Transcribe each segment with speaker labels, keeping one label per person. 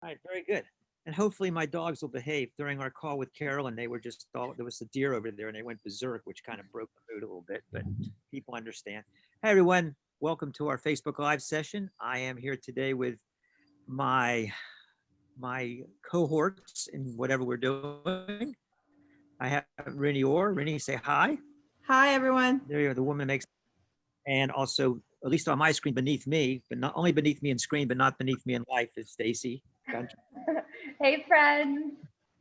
Speaker 1: All right, very good. And hopefully my dogs will behave. During our call with Carolyn, they were just thought there was a deer over there and they went berserk, which kind of broke the mood a little bit, but people understand. Hey everyone, welcome to our Facebook Live session. I am here today with my my cohorts in whatever we're doing. I have Rinny Orr. Rinny, say hi.
Speaker 2: Hi, everyone.
Speaker 1: There you are, the woman makes, and also, at least on my screen beneath me, but not only beneath me in screen, but not beneath me in life, is Stacy.
Speaker 3: Hey, friends.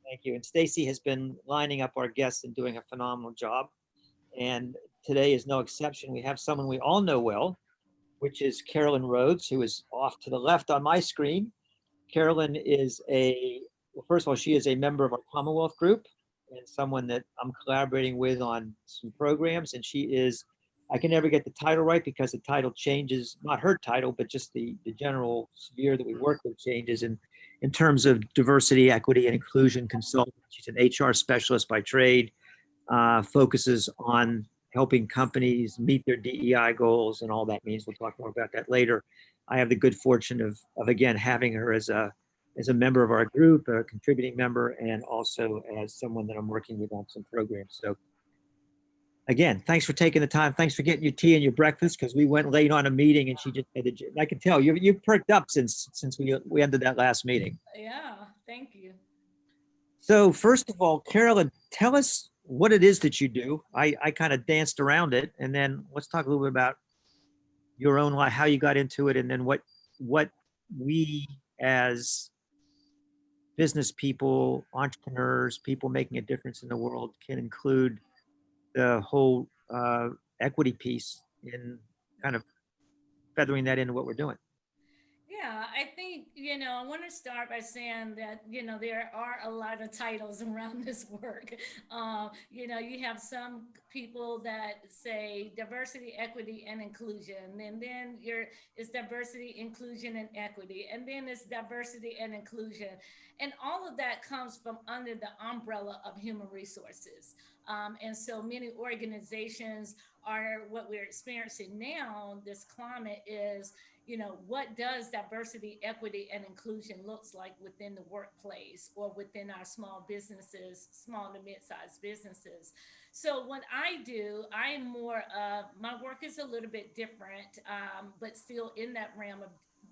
Speaker 1: Thank you. And Stacy has been lining up our guests and doing a phenomenal job. And today is no exception. We have someone we all know well, which is Carolyn Rhodes, who is off to the left on my screen. Carolyn is well, first of all, she is a member of our Commonwealth group and someone that I'm collaborating with on some programs. And she is, I can never get the title right because the title changes, not her title, but just the general sphere that we work with changes in terms of diversity, equity, and inclusion consultant. She's an HR specialist by trade, focuses on helping companies meet their DEI goals and all that means. We'll talk more about that later. I have the good fortune of again, having her as a member of our group, a contributing member, and also as someone that I'm working with on some programs. So again, thanks for taking the time. Thanks for getting your tea and your breakfast because we went late on a meeting and she just had to, I can tell you've perked up since we ended that last meeting.
Speaker 2: Yeah, thank you.
Speaker 1: So first of all, Carolyn, tell us what it is that you do. I kind of danced around it, and then let's talk a little bit about your own life, how you got into it, and then what we as business people, entrepreneurs, people making a difference in the world can include the whole equity piece in kind of feathering that into what we're doing.
Speaker 2: Yeah, I think, I want to start by saying that, there are a lot of titles around this work. You have some people that say diversity, equity, and inclusion. And then it's diversity, inclusion, and equity. And then it's diversity and inclusion. And all of that comes from under the umbrella of human resources. And so many organizations are what we're experiencing now. This climate is, what does diversity, equity, and inclusion looks like within the workplace or within our small businesses, small to mid-sized businesses. So what I do, I'm more of, my work is a little bit different, but still in that realm of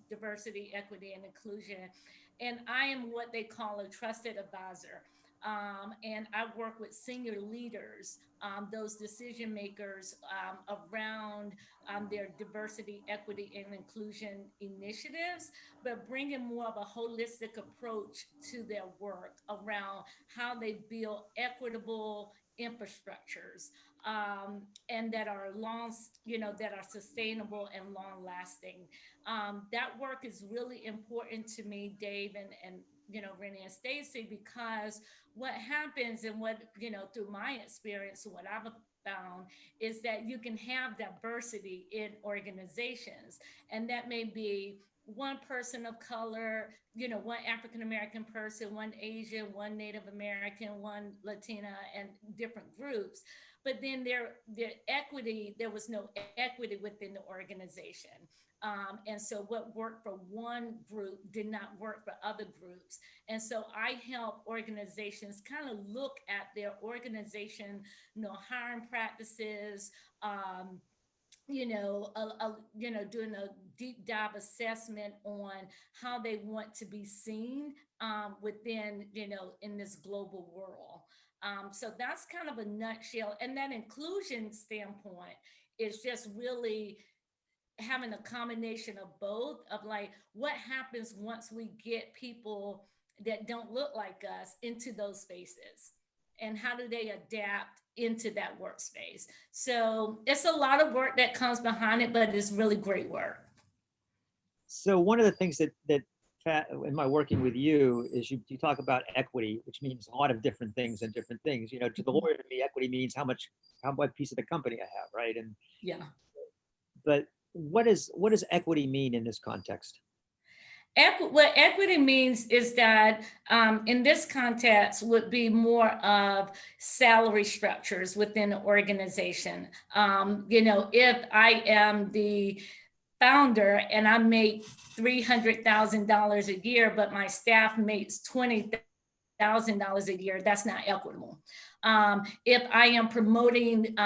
Speaker 2: diversity, equity, and inclusion. And I am what they call a trusted advisor. And I work with senior leaders, those decision makers around their diversity, equity, and inclusion initiatives, but bringing more of a holistic approach to their work around how they build equitable infrastructures, and that are that are sustainable and long lasting. That work is really important to me, Dave, and Renee and Stacy, because what happens and what, through my experience, what I've found is that you can have diversity in organizations, and that may be one person of color, one African American person, one Asian, one Native American, one Latina, and different groups. But then there was no equity within the organization. And so what worked for one group did not work for other groups. And so I help organizations kind of look at their organization, hiring practices, doing a deep dive assessment on how they want to be seen within, in this global world. So that's kind of a nutshell. And that inclusion standpoint is just really having a combination of both, of like what happens once we get people that don't look like us into those spaces, and how do they adapt into that workspace. So it's a lot of work that comes behind it, but it's really great work.
Speaker 1: So one of the things that in my working with you is you talk about equity, which means a lot of different things and different things. To the lawyer, to me, equity means how what piece of the company I have, right? And
Speaker 2: yeah.
Speaker 1: But what does equity mean in this context?
Speaker 2: What equity means is that in this context would be more of salary structures within the organization. If I am the founder and I make $300,000 a year, but my staff makes $20,000 a year, that's not equitable. If I am promoting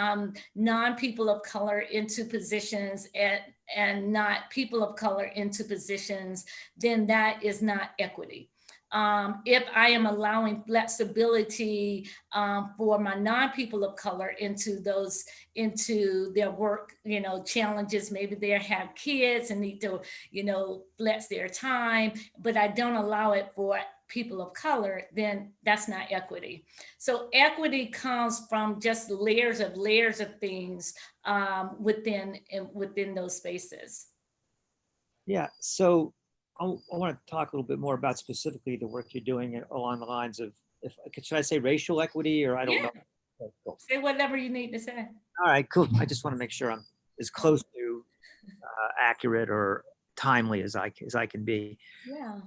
Speaker 2: non-people of color into positions and not people of color into positions, then that is not equity. If I am allowing flexibility for my non-people of color into their work, challenges, maybe they have kids and need to, flex their time, but I don't allow it for people of color, then that's not equity. So equity comes from just layers of things within those spaces.
Speaker 1: Yeah, so I want to talk a little bit more about specifically the work you're doing along the lines of, should I say racial equity, or I don't know. Okay, cool.
Speaker 2: Say whatever you need to say.
Speaker 1: All right, cool. I just want to make sure I'm as close to accurate or timely as I can be.
Speaker 2: Yeah.
Speaker 1: And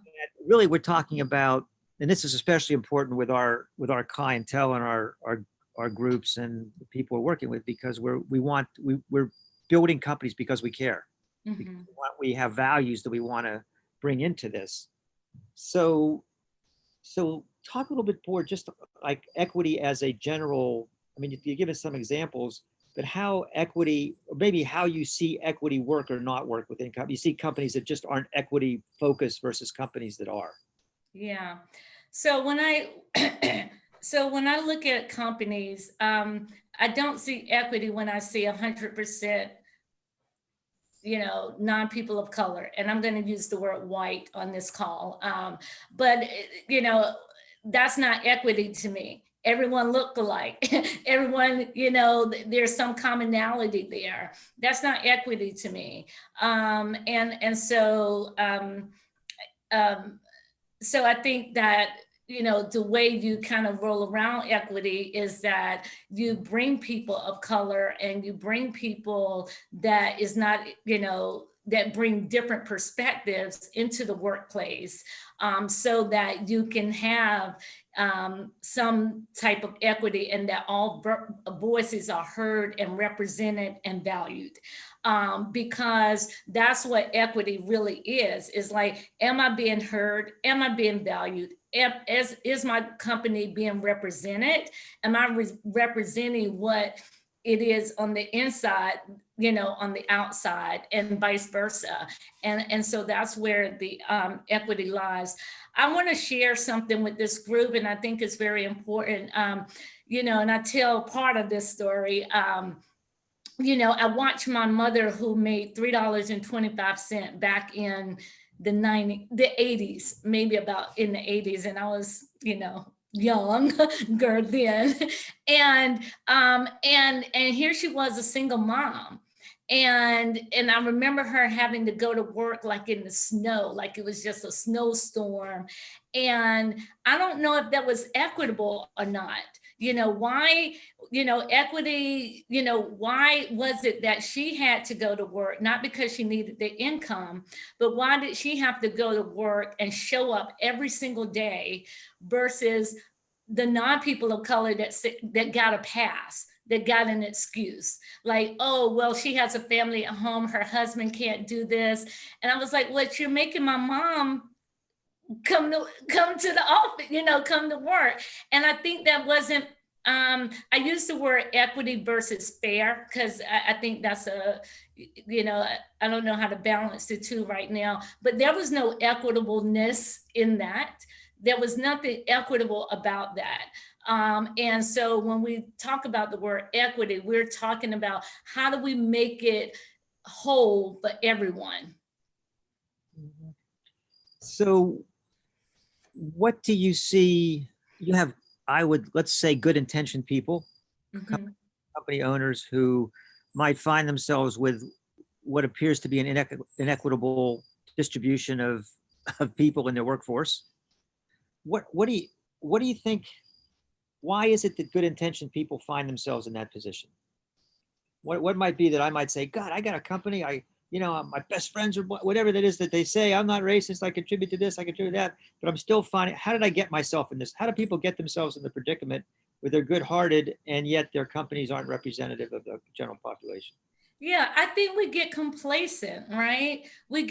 Speaker 1: really, we're talking about, and this is especially important with our clientele and our groups and the people we're working with, because we're building companies because we care. Because we have values that we want to bring into this. So talk a little bit more, just like equity as a general. I mean, you give us some examples, but how equity, or maybe how you see equity work or not work within companies. You see companies that just aren't equity focused versus companies that are.
Speaker 2: Yeah. So when I look at companies, I don't see equity when I see 100%, non-people of color, and I'm going to use the word white on this call. But that's not equity to me. Everyone look alike. Everyone, there's some commonality there. That's not equity to me. So I think that, the way you kind of roll around equity is that you bring people of color and you bring people that is not, that bring different perspectives into the workplace, so that you can have some type of equity and that all voices are heard and represented and valued. Because that's what equity really is like, am I being heard? Am I being valued? Is my company being represented? Am I representing what it is on the inside, on the outside, and vice versa? And so that's where the equity lies. I want to share something with this group, and I think it's very important. And I tell part of this story. I watched my mother, who made $3.25 back in the 80s, maybe about in the 80s. And I was, young girl then. And here she was, a single mom. And I remember her having to go to work like in the snow, like it was just a snowstorm. And I don't know if that was equitable or not. Why, equity, why was it that she had to go to work? Not because she needed the income, but why did she have to go to work and show up every single day versus the non-people of color that got a pass, that got an excuse? Like, oh, well, she has a family at home, her husband can't do this. And I was like, well, you're making my mom come to the office, come to work. And I think that wasn't, I use the word equity versus fair, because I think that's I don't know how to balance the two right now, but there was no equitableness in that. There was nothing equitable about that. And so when we talk about the word equity, we're talking about how do we make it whole for everyone?
Speaker 1: So what do you see? You have, let's say, good intentioned people, company owners who might find themselves with what appears to be an inequitable distribution of people in their workforce. What do you think? Why is it that good intentioned people find themselves in that position? What might be that I might say, God, I got a company, my best friends, or whatever that is that they say, I'm not racist, I contribute to this, I contribute to that, but I'm still finding, how did I get myself in this? How do people get themselves in the predicament where they're good-hearted and yet their companies aren't representative of the general population?
Speaker 2: Yeah, I think we get complacent, right? We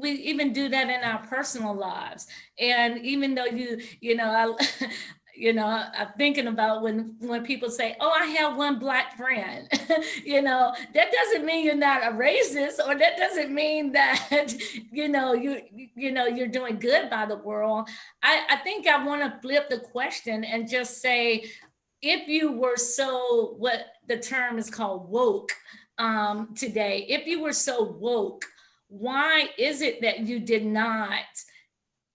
Speaker 2: even do that in our personal lives. And even though I I'm thinking about when people say, "Oh, I have one black friend," that doesn't mean you're not a racist, or that doesn't mean that you're doing good by the world. I think I want to flip the question and just say, if you were so, what the term is called, woke, today, if you were so woke, why is it that you did not,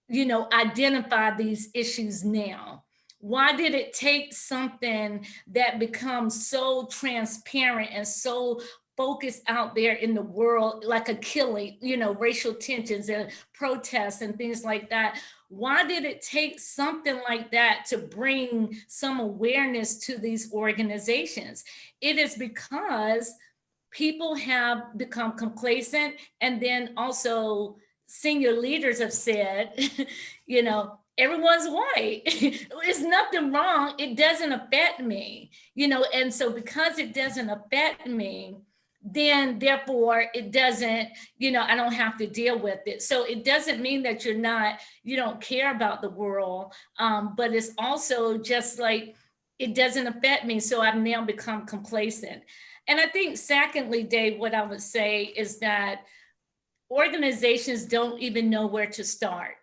Speaker 2: identify these issues now? Why did it take something that becomes so transparent and so focused out there in the world, like a killing, racial tensions and protests and things like that? Why did it take something like that to bring some awareness to these organizations? It is because people have become complacent, and then also senior leaders have said, everyone's white. It's nothing wrong. It doesn't affect me, and so because it doesn't affect me, then therefore it doesn't, I don't have to deal with it. So it doesn't mean that you don't care about the world, but it's also just like, it doesn't affect me, so I've now become complacent. And I think, secondly, Dave, what I would say is that organizations don't even know where to start.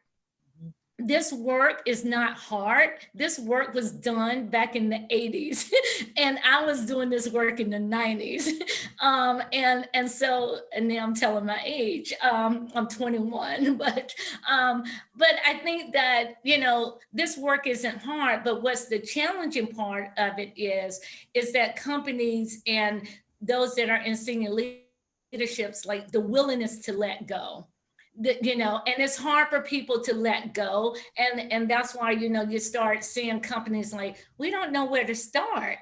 Speaker 2: This work is not hard. This work was done back in the 80s, and I was doing this work in the 90s. And now I'm telling my age. I'm 21, but I think that this work isn't hard. But what's the challenging part of it is that companies and those that are in senior leaderships, like the willingness to let go. And it's hard for people to let go, and that's why you start seeing companies like, we don't know where to start.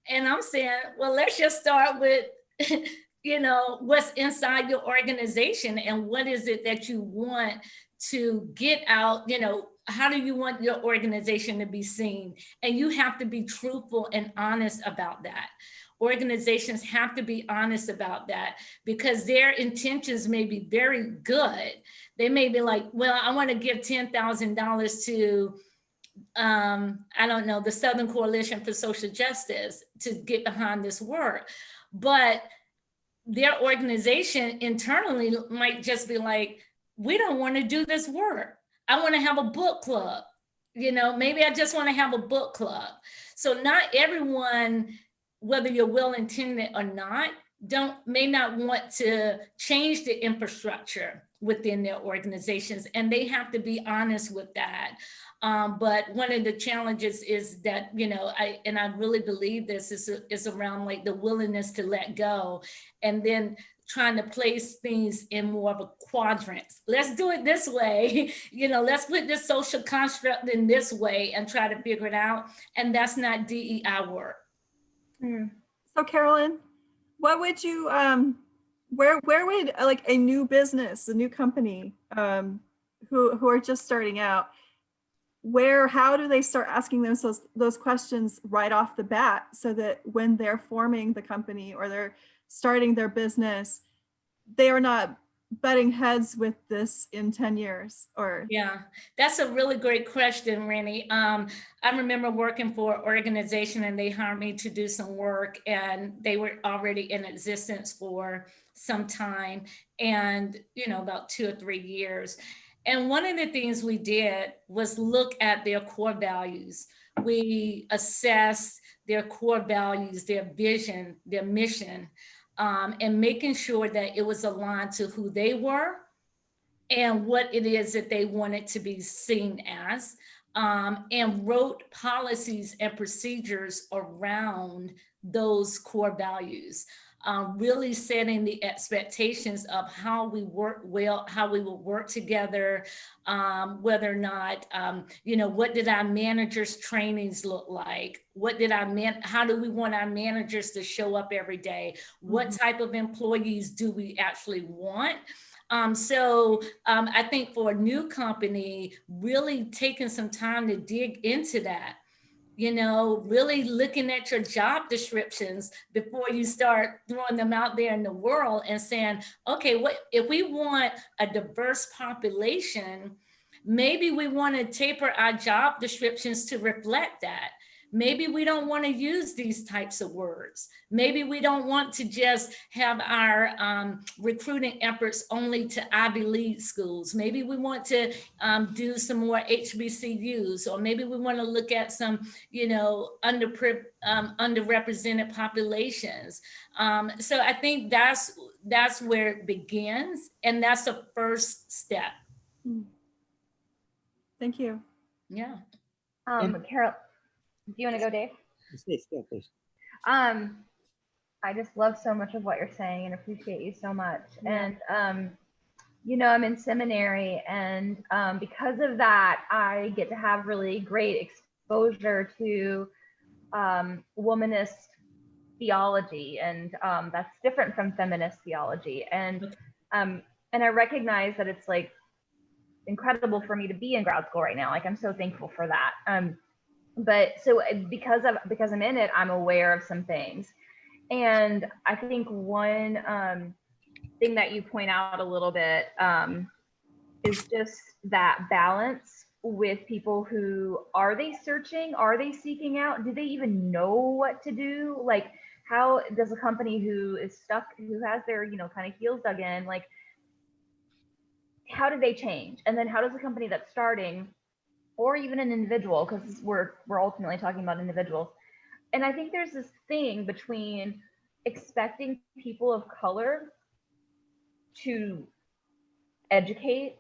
Speaker 2: And I'm saying, well, let's just start with what's inside your organization, and what is it that you want to get out. How do you want your organization to be seen? And you have to be truthful and honest about that. Organizations have to be honest about that, because their intentions may be very good. They may be like, well, I want to give $10,000 to, I don't know, the Southern Coalition for Social Justice to get behind this work. But their organization internally might just be like, we don't want to do this work. I want to have a book club. Maybe I just want to have a book club. So not everyone, whether you're well intended or not, may not want to change the infrastructure within their organizations, and they have to be honest with that. But one of the challenges is that I really believe this is around like the willingness to let go, and then trying to place things in more of a quadrants. Let's do it this way. Let's put this social construct in this way and try to figure it out. And that's not DEI work.
Speaker 4: So Carolyn, what would you, where would like a new business, a new company, who are just starting out, how do they start asking themselves those questions right off the bat, so that when they're forming the company or they're starting their business, they are not butting heads with this in 10 years? Or
Speaker 2: yeah, that's a really great question, Rennie. I remember working for an organization, and they hired me to do some work, and they were already in existence for some time, and about 2 or 3 years. And one of the things we did was look at their core values. We assessed their core values, their vision, their mission, and making sure that it was aligned to who they were and what it is that they wanted to be seen as, and wrote policies and procedures around those core values. Really setting the expectations of how we work well, how we will work together, whether or not, what did our managers' trainings look like? How do we want our managers to show up every day? What type of employees do we actually want? So I think for a new company, really taking some time to dig into that. really looking at your job descriptions before you start throwing them out there in the world and saying, okay, what if we want a diverse population, maybe we want to taper our job descriptions to reflect that. Maybe we don't want to use these types of words. Maybe we don't want to just have our recruiting efforts only to Ivy League schools. Maybe we want to do some more HBCUs, or maybe we want to look at some, underrepresented populations. So I think that's where it begins, and that's the first step.
Speaker 4: Thank you.
Speaker 2: Yeah.
Speaker 3: Carol, do you want to go, Dave?
Speaker 1: Please.
Speaker 3: I just love so much of what you're saying and appreciate you so much.
Speaker 2: Yeah.
Speaker 3: And, I'm in seminary, and because of that, I get to have really great exposure to womanist theology, and that's different from feminist theology. And I recognize that it's like incredible for me to be in grad school right now. Like, I'm so thankful for that. But so because I'm in it, I'm aware of some things. And I think one thing that you point out a little bit is just that balance with people who, are they searching? Are they seeking out? Do they even know what to do? Like, how does a company who is stuck, who has their, kind of heels dug in, like, how do they change? And then how does a company that's starting, or even an individual, because we're ultimately talking about individuals. And I think there's this thing between expecting people of color to educate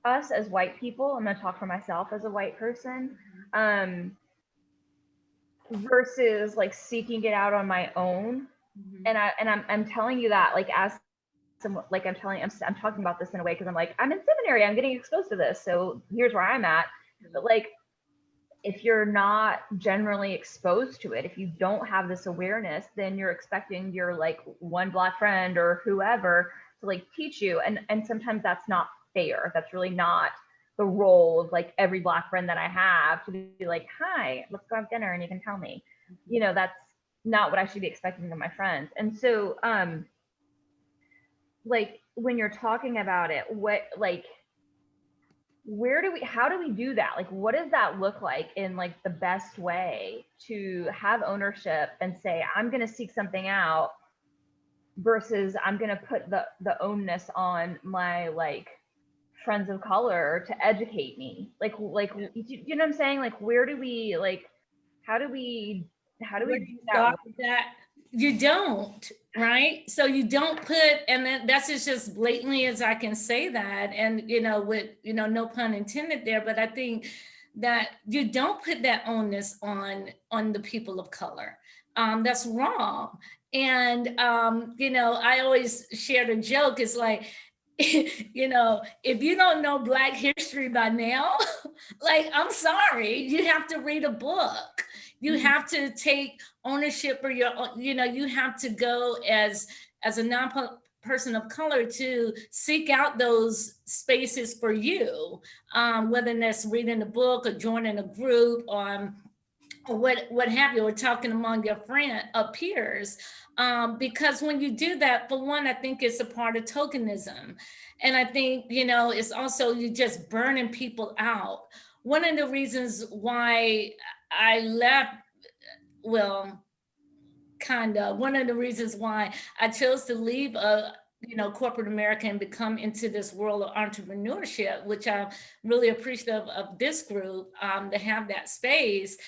Speaker 3: us as white people. I'm going to talk for myself as a white person, versus like seeking it out on my own. And I'm telling you that, like, as some, like, I'm talking about this in a way because I'm like, I'm in seminary, I'm getting exposed to this, so here's where I'm at. But like, if you're not generally exposed to it, if you don't have this awareness, then you're expecting your like one Black friend or whoever to like teach you. And sometimes that's not fair. That's really not the role of like every Black friend that I have, to be like, hi, let's go have dinner and you can tell me. That's not what I should be expecting of my friends. And so like, when you're talking about it, how do we do that? Like, what does that look like in like the best way to have ownership and say, I'm going to seek something out, versus I'm going to put the onus on my like friends of color to educate me? Like, you know what I'm saying? Like, where do we, like, how do we do that?
Speaker 2: You don't, right? So you don't put, and then that's just as blatantly as I can say that, and with no pun intended there, but I think that you don't put that onus on the people of color. That's wrong. And I always share the joke. It's like, if you don't know Black history by now, like, I'm sorry, you have to read a book. You have to take ownership for your, you have to go as a non-person of color to seek out those spaces for you, whether that's reading a book or joining a group, or what have you, or talking among your peers. Because when you do that, for one, I think it's a part of tokenism. And I think, it's also, you just burning people out. One of the reasons why I left, one of the reasons why I chose to leave corporate America and become into this world of entrepreneurship, which I'm really appreciative of this group, to have that space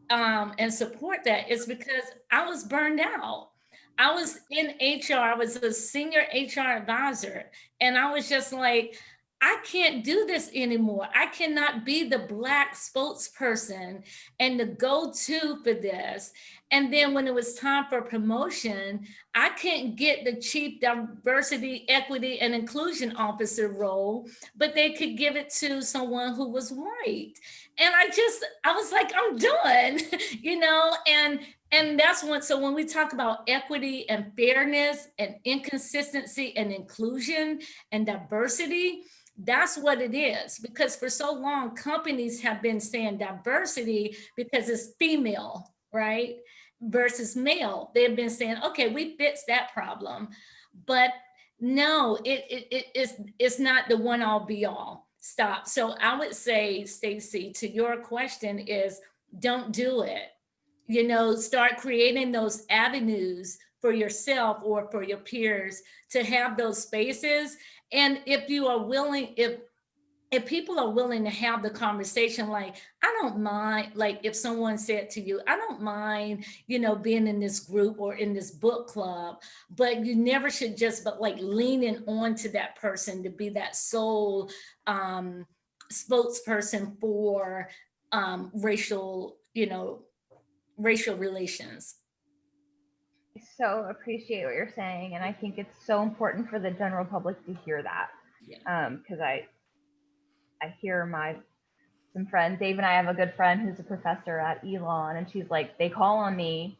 Speaker 2: and support that, is because I was burned out. I was in HR, I was a senior HR advisor, and I was just like, I can't do this anymore. I cannot be the Black spokesperson and the go-to for this. And then when it was time for promotion, I couldn't get the chief diversity, equity, and inclusion officer role, but they could give it to someone who was white. And I was like, I'm done, and that's so when we talk about equity and fairness and inconsistency and inclusion and diversity, that's what it is. Because for so long, companies have been saying diversity because it's female, right? Versus male. They've been saying, okay, we fix that problem. But no, it's not the one all be all. Stop. So I would say, Stacey, to your question is, don't do it. Start creating those avenues for yourself or for your peers to have those spaces. And if you are willing, if people are willing to have the conversation, like, I don't mind, like if someone said to you, I don't mind, being in this group or in this book club, but you never should just, but like leaning on to that person to be that sole spokesperson for racial relations.
Speaker 3: I so appreciate what you're saying, and I think it's so important for the general public to hear that. Because I hear some friends. Dave and I have a good friend who's a professor at Elon, and she's like, they call on me,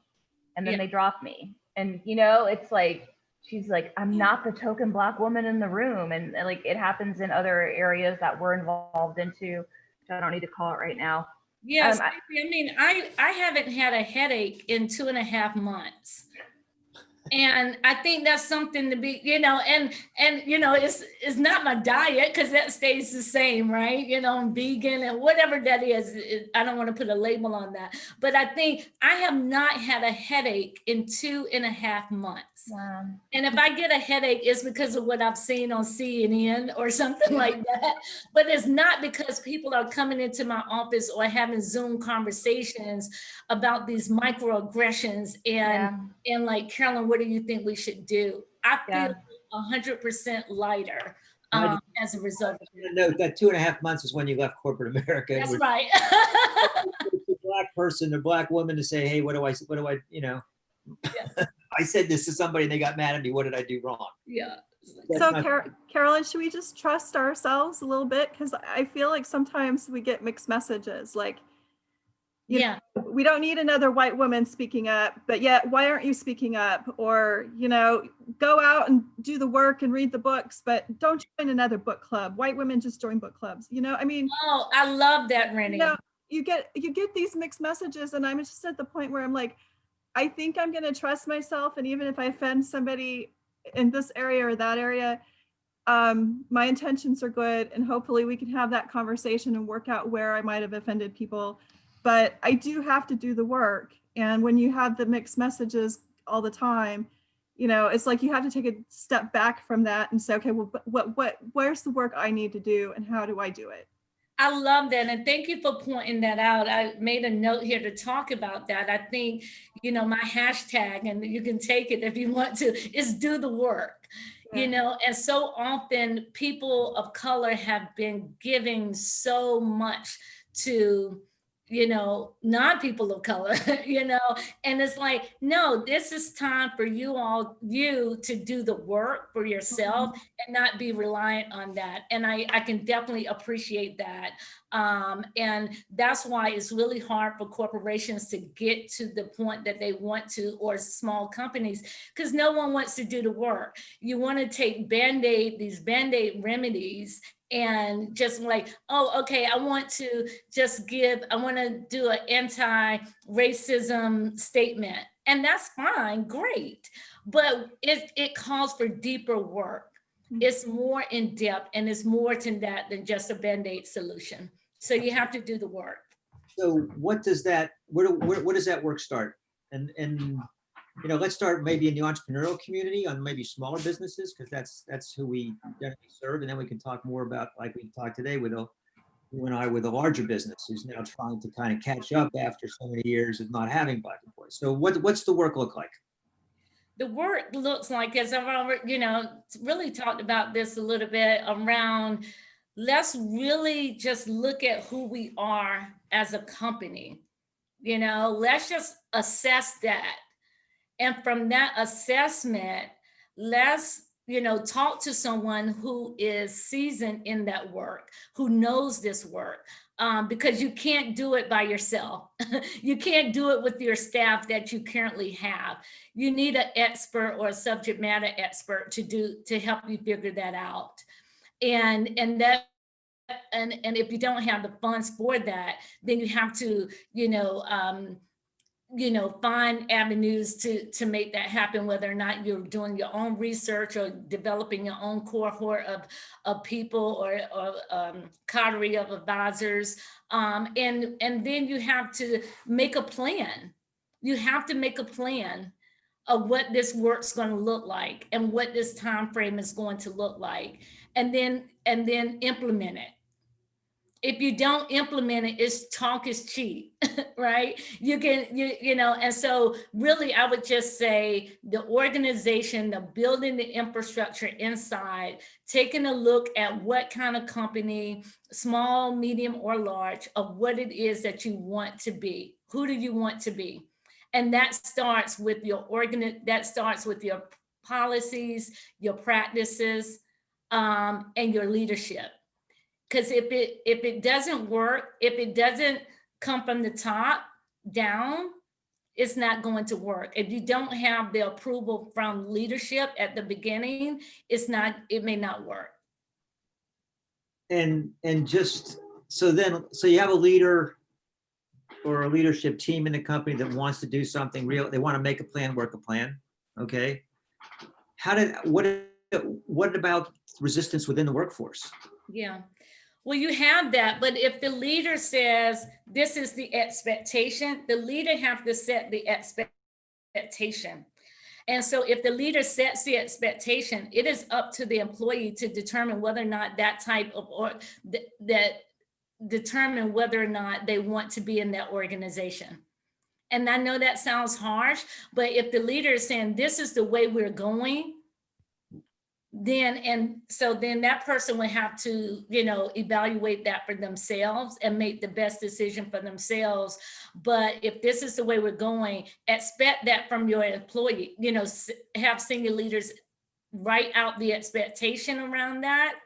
Speaker 3: and then they drop me, and it's like she's like, I'm not the token Black woman in the room, and like it happens in other areas that we're involved into, which I don't need to call it right now.
Speaker 2: Yes, I mean, I haven't had a headache in 2.5 months. And I think that's something to be, and it's not my diet, because that stays the same, right? I'm vegan and whatever that is. I don't want to put a label on that. But I think I have not had a headache in 2.5 months.
Speaker 3: Wow.
Speaker 2: And if I get a headache, it's because of what I've seen on CNN or something like that. But it's not because people are coming into my office or having Zoom conversations about these microaggressions and like, Carolyn, what do you think we should do? I feel 100% lighter as a result of that.
Speaker 1: Note that 2.5 months is when you left corporate America.
Speaker 2: That's right.
Speaker 1: A Black person or Black woman to say, hey, what do I, I said this to somebody and they got mad at me. What did I do wrong?
Speaker 2: Yeah.
Speaker 4: So Carolyn, should we just trust ourselves a little bit? Because I feel like sometimes we get mixed messages. Like, you know, we don't need another white woman speaking up, but yet why aren't you speaking up? Or, go out and do the work and read the books, but don't join another book club. White women just join book clubs. I mean.
Speaker 2: Oh, I love that, Rennie.
Speaker 4: You get these mixed messages, and I'm just at the point where I'm like, I think I'm going to trust myself. And even if I offend somebody in this area or that area, my intentions are good. And hopefully we can have that conversation and work out where I might have offended people. But I do have to do the work. And when you have the mixed messages all the time, it's like you have to take a step back from that and say, okay, well, where's the work I need to do and how do I do it?
Speaker 2: I love that. And thank you for pointing that out. I made a note here to talk about that. I think, my hashtag, and you can take it if you want to, is do the work, and so often people of color have been giving so much to non-people of color, and it's like, no, this is time for you to do the work for yourself and not be reliant on that. And I can definitely appreciate that. And that's why it's really hard for corporations to get to the point that they want to, or small companies, because no one wants to do the work. You want to take these Band-Aid remedies and just like, oh, okay, I want to do an anti-racism statement. And that's fine, great. But it calls for deeper work. It's more in depth, and it's more to that than just a Band-Aid solution. So you have to do the work.
Speaker 1: So where does that work start? And let's start maybe in the entrepreneurial community on maybe smaller businesses, because that's who we generally serve. And then we can talk more about, like we talked today with you and I, with a larger business who's now trying to kind of catch up after so many years of not having Black employees. So what's the work look like?
Speaker 2: The work looks like, as I've already, really talked about this a little bit around, let's really just look at who we are as a company. Let's just assess that. And from that assessment, let's, talk to someone who is seasoned in that work, who knows this work. Because you can't do it by yourself. You can't do it with your staff that you currently have. You need an expert or a subject matter expert to help you figure that out. And if you don't have the funds for that, then you have to, find avenues to make that happen, whether or not you're doing your own research or developing your own cohort of people or cadre of advisors. And then you have to make a plan. You have to make a plan of what this work's going to look like and what this time frame is going to look like, and then implement it. If you don't implement it, talk is cheap, right? And so really I would just say the organization, the building the infrastructure inside, taking a look at what kind of company, small, medium, or large, of what it is that you want to be. Who do you want to be? And that starts with your policies, your practices, and your leadership. Because if it doesn't work, if it doesn't come from the top down, it's not going to work. If you don't have the approval from leadership at the beginning, it may not work.
Speaker 1: And just so you have a leader or a leadership team in the company that wants to do something real. They want to make a plan, work a plan. Okay. What about resistance within the workforce?
Speaker 2: Yeah. Well, you have that, but if the leader says this is the expectation, the leader have to set the expectation. And so if the leader sets the expectation, it is up to the employee to determine whether or not determine whether or not they want to be in that organization. And I know that sounds harsh, but if the leader is saying this is the way we're going, then that person would have to, evaluate that for themselves and make the best decision for themselves. But if this is the way we're going, expect that from your employee, have senior leaders write out the expectation around that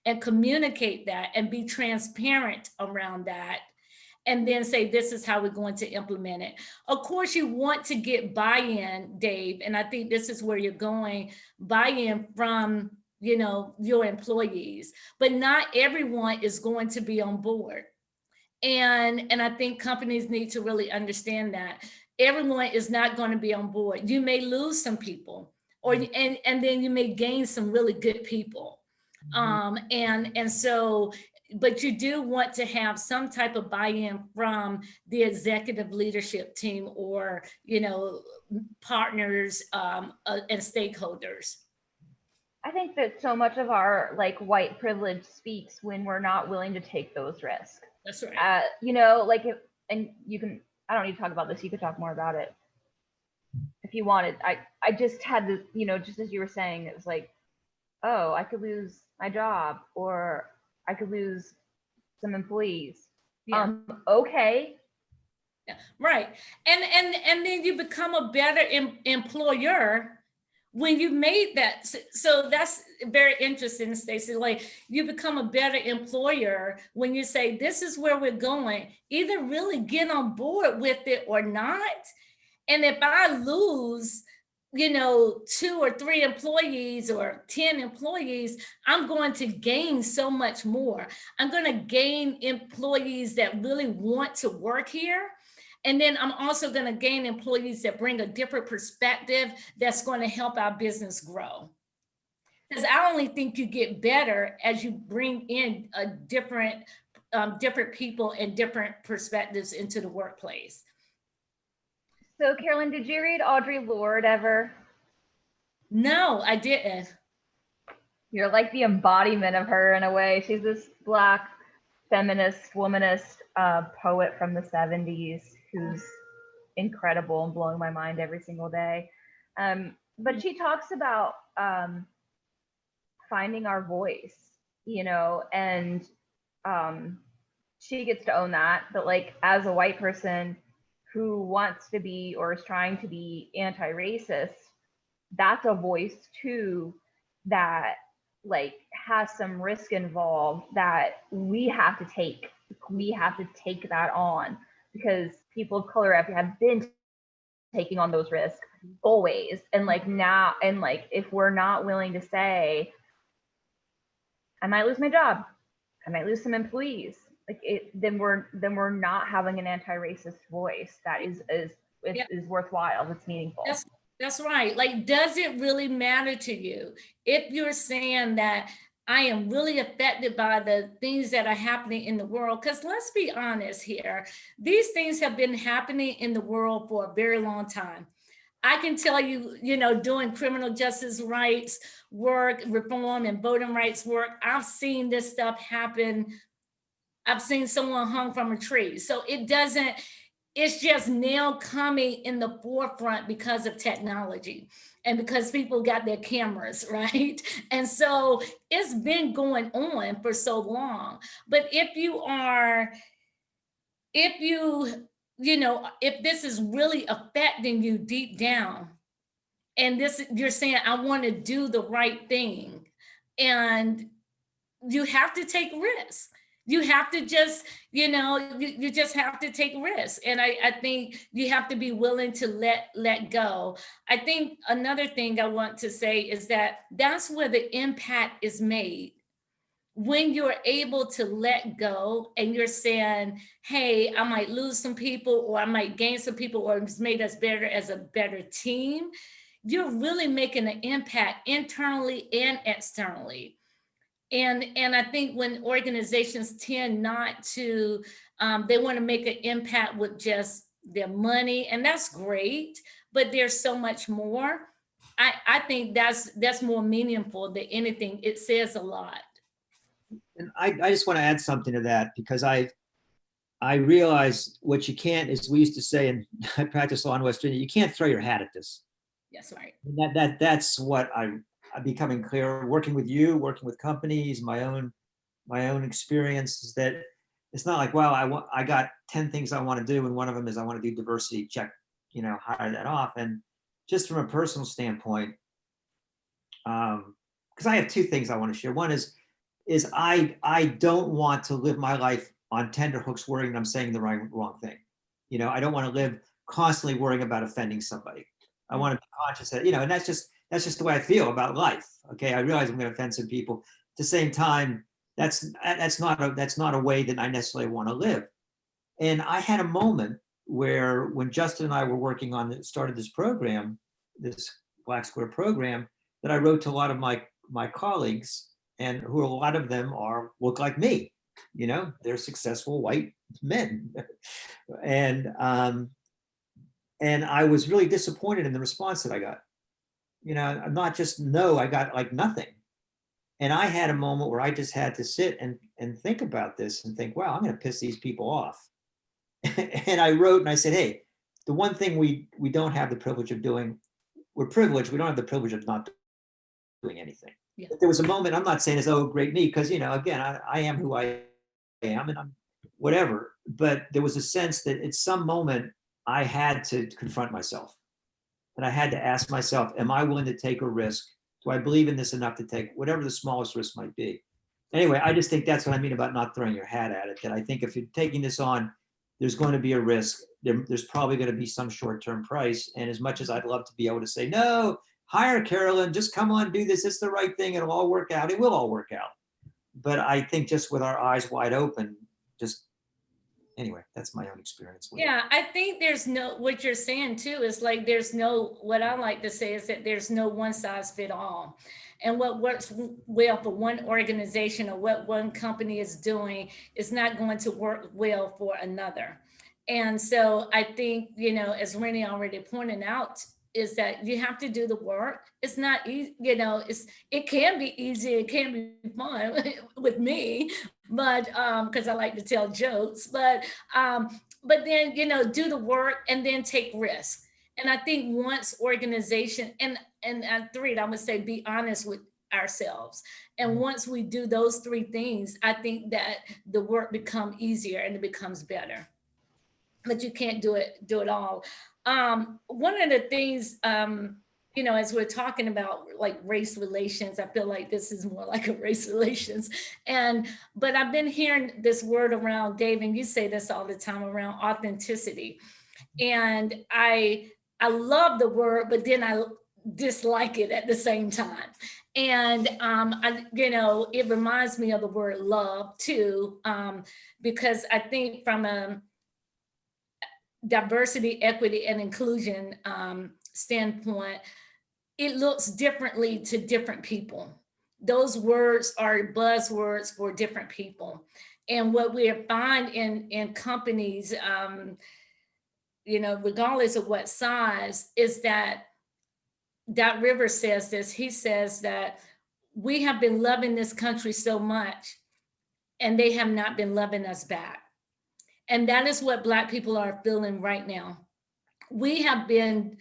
Speaker 2: and communicate that and be transparent around that. And then say, this is how we're going to implement it. Of course, you want to get buy-in, Dave, and I think this is where you're going, buy-in from, your employees, but not everyone is going to be on board. And I think companies need to really understand that. Everyone is not going to be on board. You may lose some people, and then you may gain some really good people. And so, but you do want to have some type of buy-in from the executive leadership team or, partners and stakeholders.
Speaker 3: I think that so much of our white privilege speaks when we're not willing to take those risks.
Speaker 2: That's right.
Speaker 3: I don't need to talk about this. You could talk more about it if you wanted. I just had this, just as you were saying, it was like, oh, I could lose my job or I could lose some employees.
Speaker 2: Yeah.
Speaker 3: Okay.
Speaker 2: Yeah, right. And then you become a better employer when you made that. So that's very interesting, Stacey. Like, you become a better employer when you say, this is where we're going. Either really get on board with it or not. And if I lose, 2 or 3 employees or 10 employees, I'm going to gain so much more. I'm going to gain employees that really want to work here. And then I'm also going to gain employees that bring a different perspective that's going to help our business grow. Because I only think you get better as you bring in a different people and different perspectives into the workplace.
Speaker 3: So, Carolyn, did you read Audre Lorde ever?
Speaker 2: No, I didn't.
Speaker 3: You're like the embodiment of her in a way. She's this Black feminist, womanist poet from the 70s who's incredible and blowing my mind every single day. But she talks about finding our voice, and she gets to own that. But as a white person who wants to be or is trying to be anti-racist, that's a voice too that like has some risk involved that we have to take. We have to take that on because people of color have been taking on those risks always. And like now, and like if we're not willing to say, I might lose my job, I might lose some employees, like then we're not having an anti-racist voice that is worthwhile, that's meaningful.
Speaker 2: That's right. Like, does it really matter to you if you're saying that I am really affected by the things that are happening in the world? Because let's be honest here, these things have been happening in the world for a very long time. I can tell you, doing criminal justice rights work, reform and voting rights work, I've seen this stuff happen. I've seen someone hung from a tree. So it's just now coming in the forefront because of technology and because people got their cameras, right? And so it's been going on for so long. But if this is really affecting you deep down, and you're saying, I want to do the right thing, and you have to take risks. You have to just, you just have to take risks. And I think you have to be willing to let go. I think another thing I want to say is that's where the impact is made. When you're able to let go and you're saying, hey, I might lose some people or I might gain some people, or it's made us better as a better team, you're really making an impact internally and externally. And I think when organizations tend not to, they want to make an impact with just their money, and that's great, but there's so much more. I think that's more meaningful than anything. It says a lot.
Speaker 1: And I just want to add something to that, because I realize what you can't, as we used to say, and I practice law in West Virginia, you can't throw your hat at this.
Speaker 2: That's right.
Speaker 1: That's what I'm becoming clear, working with you, working with companies, my own experience is that it's not like, well, I got 10 things I want to do, and one of them is I want to do diversity, check, hire that off. And just from a personal standpoint, because I have two things I want to share. One is I don't want to live my life on tenterhooks worrying that I'm saying the wrong thing. I don't want to live constantly worrying about offending somebody. I want to be conscious that, and that's just the way I feel about life. Okay, I realize I'm going to offend some people. At the same time, that's not a way that I necessarily want to live. And I had a moment where, when Justin and I were working on started this program, this Black Square program, that I wrote to a lot of my colleagues, and who a lot of them look like me. They're successful white men, and I was really disappointed in the response that I got. Not just no, I got like nothing. And I had a moment where I just had to sit and think about this and think, wow, I'm going to piss these people off. And I wrote and I said, hey, the one thing we don't have the privilege of doing, we're privileged, we don't have the privilege of not doing anything. Yeah. But there was a moment, I'm not saying it's, oh, great me, because, again, I am who I am and I'm whatever. But there was a sense that at some moment I had to confront myself. And I had to ask myself, am I willing to take a risk? Do I believe in this enough to take whatever the smallest risk might be? Anyway, I just think that's what I mean about not throwing your hat at it. That I think if you're taking this on, there's going to be a risk. There's probably going to be some short-term price. And as much as I'd love to be able to say, no, hire Carolyn, just come on, do this. It's the right thing. It'll all work out. It will all work out. But I think just with our eyes wide open, anyway, that's my own experience with it.
Speaker 2: I think what you're saying too is like, what I like to say is that there's no one size fit all. And what works well for one organization or what one company is doing is not going to work well for another. And so I think, as Rennie already pointed out, is that you have to do the work. It's not easy, it can be easy, it can be fun with me, but because I like to tell jokes, but then, do the work and then take risks. And I think once organization, and three, I would say be honest with ourselves. And once we do those three things, I think that the work becomes easier and it becomes better. but you can't do it all. One of the things, as we're talking about like race relations, I feel like this is more like a race relations. But I've been hearing this word around, Dave, and you say this all the time, around authenticity. And I love the word, but then I dislike it at the same time. And it reminds me of the word love too, because I think from a diversity, equity, and inclusion standpoint, it looks differently to different people. Those words are buzzwords for different people. And what we find in companies, regardless of what size, is that Dot Rivers says this. He says that we have been loving this country so much, and they have not been loving us back. And that is what Black people are feeling right now. We have been,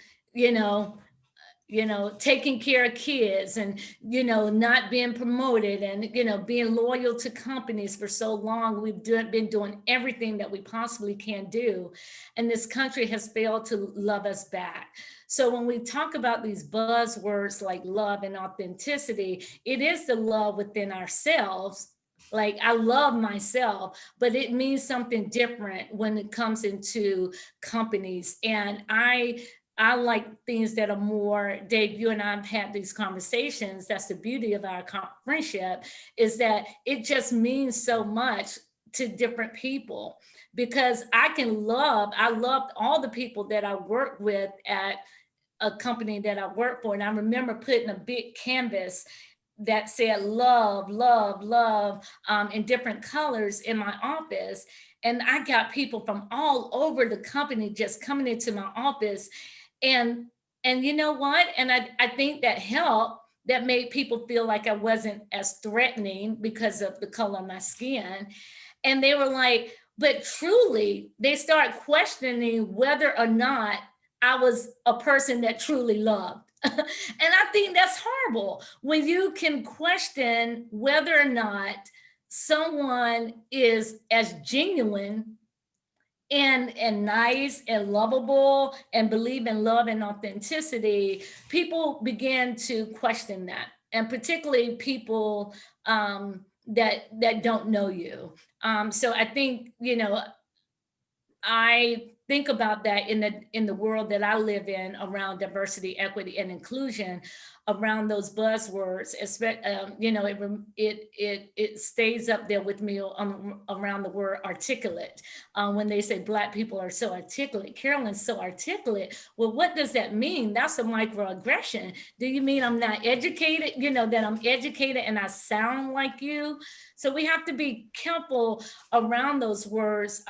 Speaker 2: taking care of kids and, not being promoted and, being loyal to companies for so long. We've been doing everything that we possibly can do. And this country has failed to love us back. So when we talk about these buzzwords like love and authenticity, it is the love within ourselves. Like, I love myself, but it means something different when it comes into companies. And I like things that are more, Dave, you and I have had these conversations. That's the beauty of our friendship, is that it just means so much to different people, because I loved all the people that I worked with at a company that I worked for. And I remember putting a big canvas that said love, love, love in different colors in my office. And I got people from all over the company just coming into my office. And you know what? And I think that helped, that made people feel like I wasn't as threatening because of the color of my skin. And they were like, but truly, they start questioning whether or not I was a person that truly loved. And I think that's horrible when you can question whether or not someone is as genuine and nice and lovable and believe in love and authenticity. People begin to question that, and particularly people that don't know you. So I think, I think about that in the world that I live in, around diversity, equity, and inclusion, around those buzzwords. It stays up there with me around the word articulate. When they say Black people are so articulate, Carolyn's so articulate. Well, what does that mean? That's a microaggression. Do you mean I'm not educated? That I'm educated and I sound like you? So we have to be careful around those words.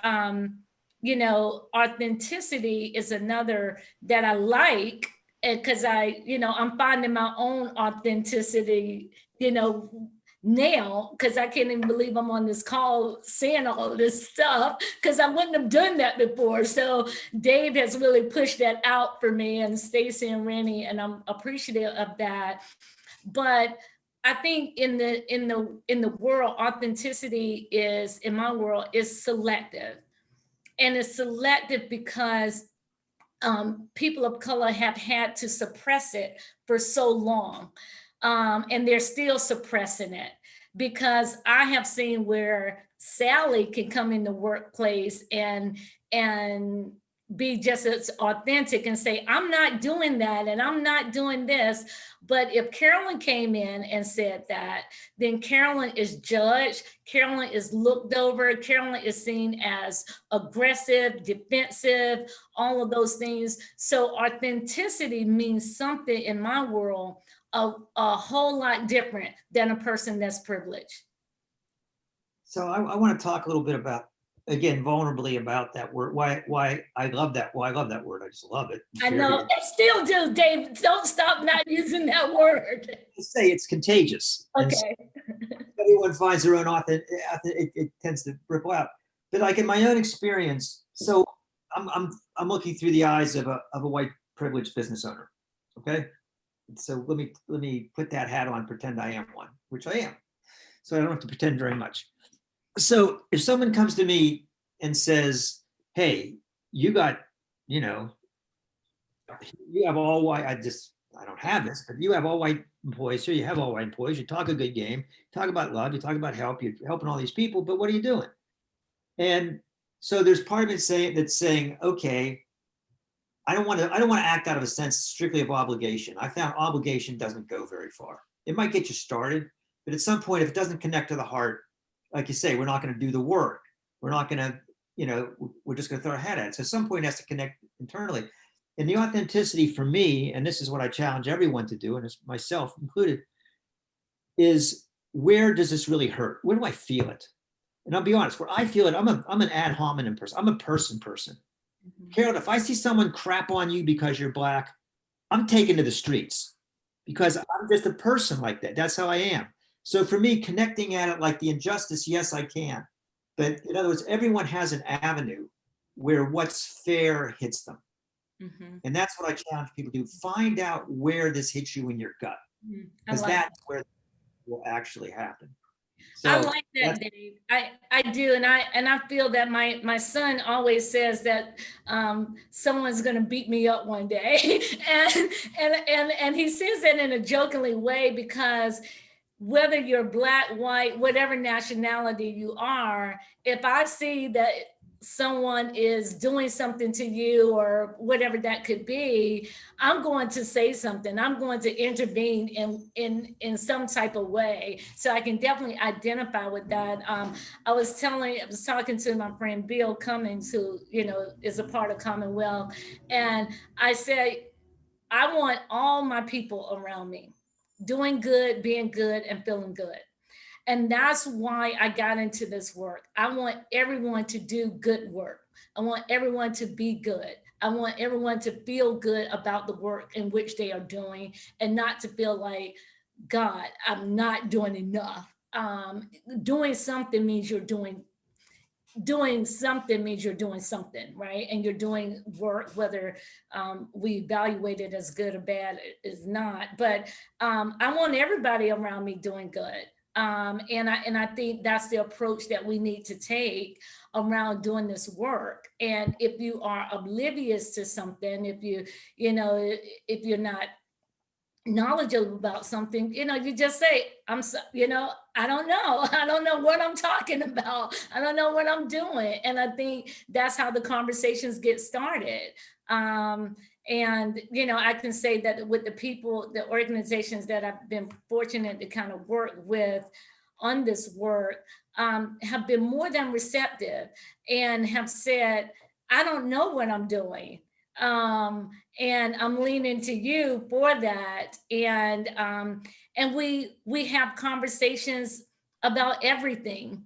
Speaker 2: Authenticity is another that I like, because I'm finding my own authenticity, now, because I can't even believe I'm on this call saying all of this stuff, because I wouldn't have done that before. So Dave has really pushed that out for me, and Stacy and Rennie, and I'm appreciative of that. But I think in the world, authenticity is, in my world, is selective. And it's selective because people of color have had to suppress it for so long. And they're still suppressing it, because I have seen where Sally can come in the workplace and be just as authentic and say, I'm not doing that and I'm not doing this. But if Carolyn came in and said that, then Carolyn is judged, Carolyn is looked over, Carolyn is seen as aggressive, defensive, all of those things. So authenticity means something in my world a whole lot different than a person that's privileged.
Speaker 1: So I want to talk a little bit about, again, vulnerably, about that word. Why I love that. Well, I love that word. I just love it.
Speaker 2: I know. I still do, Dave. Don't stop not using that word.
Speaker 1: I say it's contagious.
Speaker 2: Okay.
Speaker 1: Everyone finds their own it tends to ripple out. But like in my own experience, so I'm looking through the eyes of a white privileged business owner. Okay. So let me put that hat on, pretend I am one, which I am. So I don't have to pretend very much. So if someone comes to me and says, hey, you got, you know, you have all white, I don't have this, but you have all white employees here. You have all white employees. You talk a good game, talk about love, you talk about help, you're helping all these people, but what are you doing? And so there's part of it saying, okay, I don't want to act out of a sense strictly of obligation. I found obligation doesn't go very far. It might get you started, but at some point, if it doesn't connect to the heart, like you say, we're not going to do the work. We're not going to, we're just going to throw our head at it. So at some point it has to connect internally. And the authenticity for me, and this is what I challenge everyone to do, and it's myself included, is where does this really hurt? Where do I feel it? And I'll be honest, where I feel it, I'm an ad hominem person. I'm a person. Mm-hmm. Carolyn, if I see someone crap on you because you're Black, I'm taken to the streets because I'm just a person like that. That's how I am. So for me, connecting at it like the injustice, yes, I can. But in other words, everyone has an avenue where what's fair hits them. Mm-hmm. And that's what I challenge people to do. Find out where this hits you in your gut, because that's where it will actually happen. So
Speaker 2: I like that, Dave. I do, and I feel that my son always says that someone's going to beat me up one day, and he says that in a jokingly way, because whether you're Black, white, whatever nationality you are, if I see that someone is doing something to you or whatever that could be, I'm going to say something. I'm going to intervene in some type of way. So I can definitely identify with that. I was talking to my friend Bill Cummings, who, is a part of Commonwealth. And I said, I want all my people around me doing good, being good, and feeling good. And that's why I got into this work. I want everyone to do good work. I want everyone to be good. I want everyone to feel good about the work in which they are doing, and not to feel like, God, I'm not doing enough. Doing something means you're doing something, right? And you're doing work, whether we evaluate it as good or bad is not. But I want everybody around me doing good. And I think that's the approach that we need to take around doing this work. And if you are oblivious to something, if you're not knowledgeable about something, you just say, I don't know. I don't know what I'm talking about. I don't know what I'm doing. And I think that's how the conversations get started. And, I can say that with the organizations that I've been fortunate to kind of work with on this work, have been more than receptive and have said, I don't know what I'm doing. And I'm leaning to you for that. And we have conversations about everything,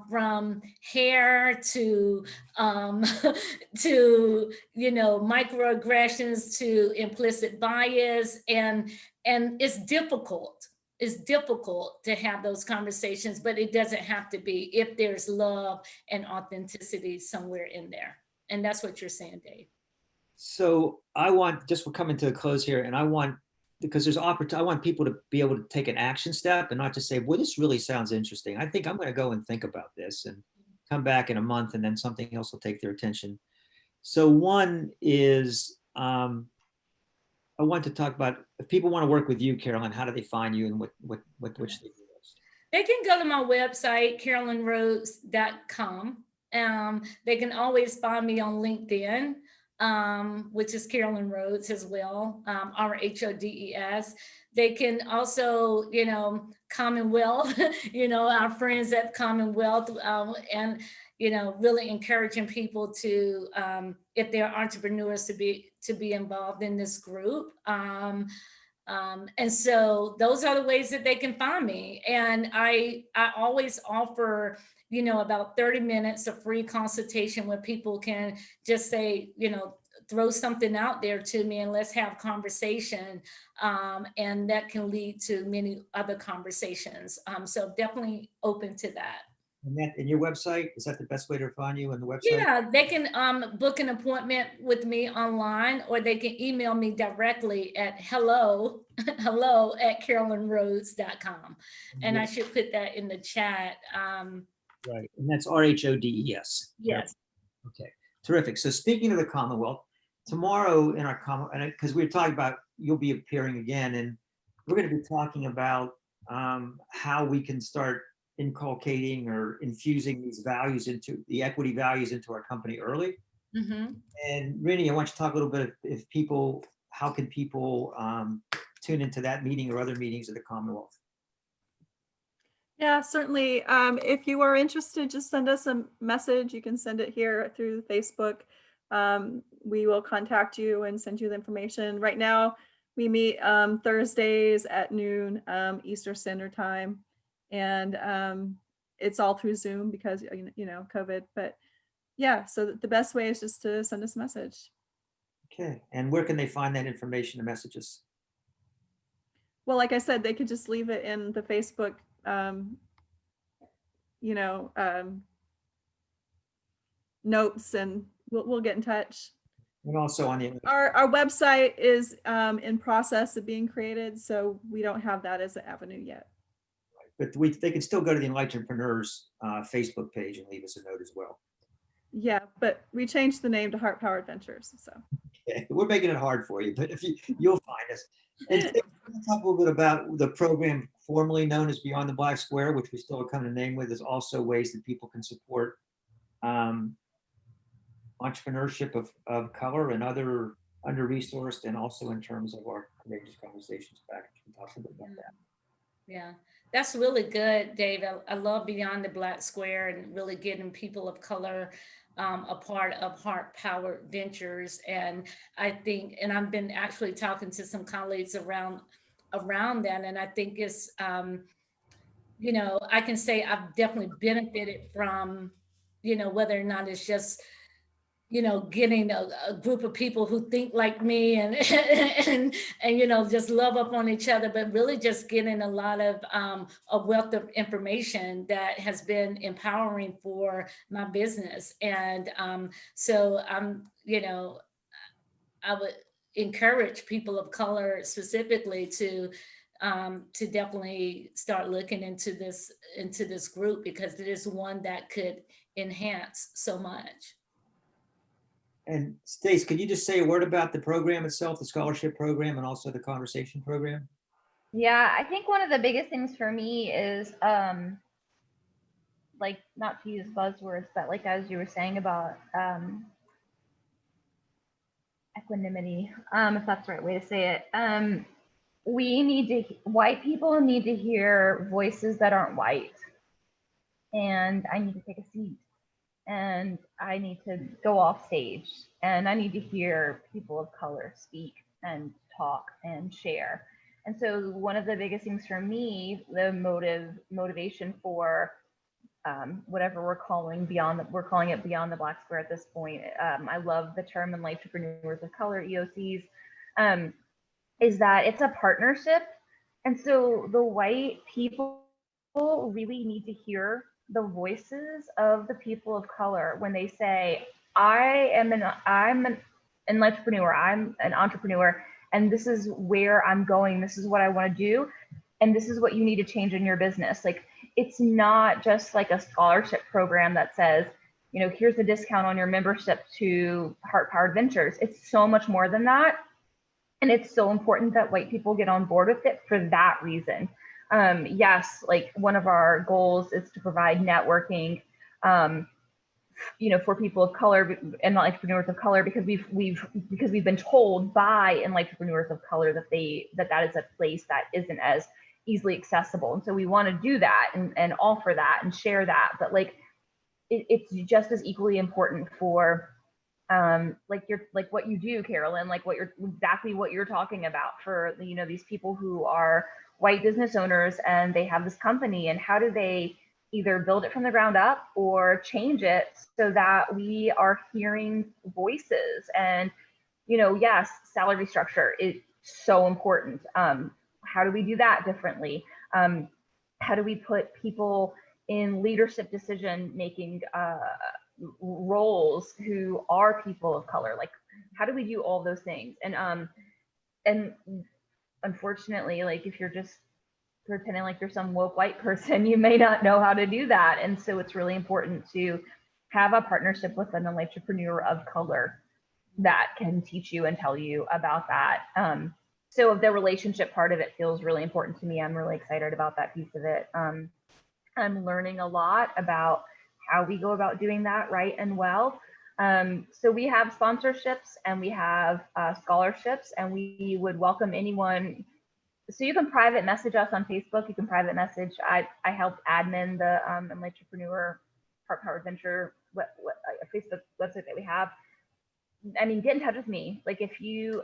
Speaker 2: from hair to microaggressions to implicit bias, and it's difficult. It's difficult to have those conversations, but it doesn't have to be if there's love and authenticity somewhere in there. And that's what you're saying, Dave.
Speaker 1: So we're coming to a close here, and I want people to be able to take an action step and not just say, well, this really sounds interesting. I think I'm going to go and think about this and come back in a month, and then something else will take their attention. So one is, I want to talk about, if people want to work with you, Carolyn, how do they find you, and which they do most?
Speaker 2: They can go to my website, CarolynRhodes.com. They can always find me on LinkedIn, which is Carolyn Rhodes as well, Rhodes. They can also, Commonwealth, our friends at Commonwealth, and, really encouraging people to, if they're entrepreneurs, to be involved in this group. And so those are the ways that they can find me. And I always offer, about 30 minutes of free consultation where people can just say, throw something out there to me and let's have conversation. And that can lead to many other conversations. So definitely open to that.
Speaker 1: And your website, is that the best way to find you on the website?
Speaker 2: Yeah, they can book an appointment with me online, or they can email me directly at hello@carolynrhodes.com. And I should put that in the chat.
Speaker 1: Right, and that's Rhodes.
Speaker 2: Yes.
Speaker 1: Okay. Terrific. So speaking of the Commonwealth, tomorrow in our because we were talking about, you'll be appearing again, and we're going to be talking about how we can start inculcating or infusing these values into the equity values into our company early.
Speaker 2: Mm-hmm.
Speaker 1: And Rini, I want you to talk a little bit if people, how can people tune into that meeting or other meetings of the Commonwealth?
Speaker 4: Yeah, certainly. If you are interested, just send us a message. You can send it here through Facebook. We will contact you and send you the information. Right now, we meet Thursdays at noon Eastern Standard Time, and it's all through Zoom because COVID. But yeah, so the best way is just to send us a message.
Speaker 1: Okay, and where can they find that information, the messages?
Speaker 4: Well, like I said, they could just leave it in the Facebook notes, and we'll get in touch.
Speaker 1: And also on the
Speaker 4: Our website is in process of being created, so we don't have that as an avenue yet.
Speaker 1: but they can still go to the Entrepreneurs Facebook page and leave us a note as well.
Speaker 4: Yeah, but we changed the name to Heart Powered Ventures. So
Speaker 1: Okay. We're making it hard for you, but if you'll find us. And talk a little bit about the program formerly known as Beyond the Black Square, which we still are coming to name with. There's also ways that people can support entrepreneurship of color and other under-resourced, and also in terms of our Courageous Conversations package. We talked a bit about that.
Speaker 2: Yeah, that's really good, Dave. I love Beyond the Black Square and really getting people of color a part of Heart Powered Ventures. And I think, and I've been actually talking to some colleagues around that, and I think it's, I can say I've definitely benefited from, whether or not it's just getting a group of people who think like me and just love up on each other, but really just getting a lot of a wealth of information that has been empowering for my business. And so I would encourage people of color specifically to definitely start looking into this group, because it is one that could enhance so much.
Speaker 1: And Stace, could you just say a word about the program itself, the scholarship program, and also the conversation program?
Speaker 3: Yeah, I think one of the biggest things for me is like, not to use buzzwords, but like as you were saying about equanimity, if that's the right way to say it. White people need to hear voices that aren't white. And I need to take a seat. And I need to go off stage, and I need to hear people of color speak and talk and share. And so one of the biggest things for me, the motivation for whatever we're calling it Beyond the Black Square at this point. I love the term Entrepreneurs of Color, EOCs, is that it's a partnership. And so the white people really need to hear the voices of the people of color when they say, I'm an entrepreneur, I'm an entrepreneur, and this is where I'm going, this is what I want to do, and this is what you need to change in your business. Like, it's not just like a scholarship program that says, here's a discount on your membership to Heart Powered Ventures. It's so much more than that. And it's so important that white people get on board with it for that reason. Yes, like one of our goals is to provide networking, for people of color and entrepreneurs of color, because we've been told by entrepreneurs of color that is a place that isn't as easily accessible. And so we want to do that and offer that and share that. But it's just as equally important for what you do, Carolyn, exactly what you're talking about, for these people who are white business owners and they have this company, and how do they either build it from the ground up or change it so that we are hearing voices. And yes, salary structure is so important. How do we do that differently? How do we put people in leadership decision making roles who are people of color? Like, how do we do all those things? And unfortunately, if you're just pretending like you're some woke white person, you may not know how to do that. And so it's really important to have a partnership with an entrepreneur of color that can teach you and tell you about that. So the relationship part of it feels really important to me. I'm really excited about that piece of it. I'm learning a lot about how we go about doing that right and well. So we have sponsorships and we have scholarships, and we would welcome anyone. So you can private message us on Facebook. You can private message. I help admin the entrepreneur Powered Venture Facebook website that we have. I mean, get in touch with me. Like if you,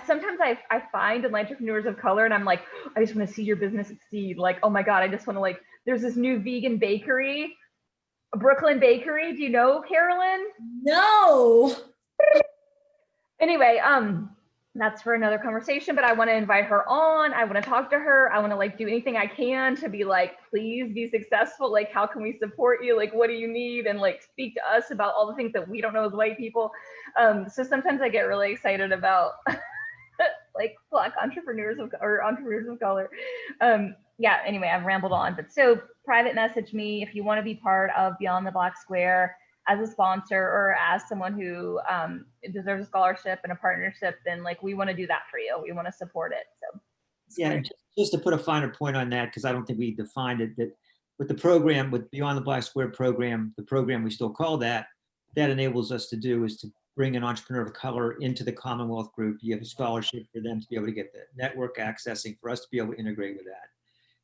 Speaker 3: sometimes I find entrepreneurs of color and I'm like, I just want to see your business succeed. Like, oh my God, I just want to like, there's this new vegan bakery, Brooklyn Bakery. Do you know Carolyn?
Speaker 2: No.
Speaker 3: Anyway, that's for another conversation, but I want to invite her on. I want to talk to her. I want to like do anything I can to be like, please be successful. Like, how can we support you? Like, what do you need? And like speak to us about all the things that we don't know as white people. So sometimes I get really excited about like Black entrepreneurs of color. Yeah, anyway, I've rambled on, but so private message me if you want to be part of Beyond the Black Square as a sponsor or as someone who deserves a scholarship and a partnership. Then like we want to do that for you. We want to support it. So
Speaker 1: Yeah, and just to put a finer point on that, because I don't think we defined it, that with the program, with Beyond the Black Square program, the program we still call that enables us to do is to bring an entrepreneur of color into the Commonwealth group. You have a scholarship for them to be able to get the network accessing, for us to be able to integrate with that.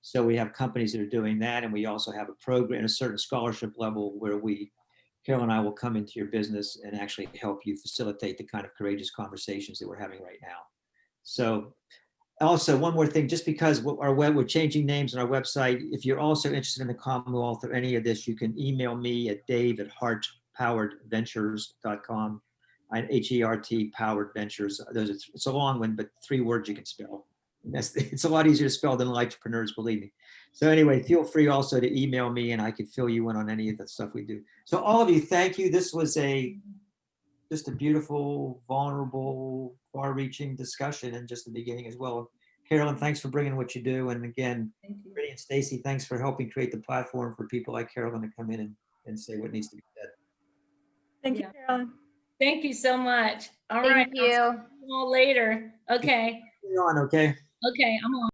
Speaker 1: So we have companies that are doing that, and we also have a program, a certain scholarship level where Carol and I will come into your business and actually help you facilitate the kind of courageous conversations that we're having right now. So also one more thing, just because we're changing names on our website, if you're also interested in the Commonwealth or any of this, you can email me at dave@heartpoweredventures.com. HERT Powered Ventures. It's a long one, but 3 words you can spell. It's a lot easier to spell than entrepreneurs, believe me. So anyway, feel free also to email me and I can fill you in on any of the stuff we do. So all of you, thank you. This was just a beautiful, vulnerable, far-reaching discussion, and just the beginning as well. Carolyn, thanks for bringing what you do. And again, Brittany and Stacy, thanks for helping create the platform for people like Carolyn to come in and say what needs to be said.
Speaker 4: Thank you, Carolyn.
Speaker 2: Thank you so much. All right.
Speaker 3: thank you.
Speaker 2: I'll see you all later. Okay.
Speaker 1: You're on, okay?
Speaker 2: Okay, I'm on.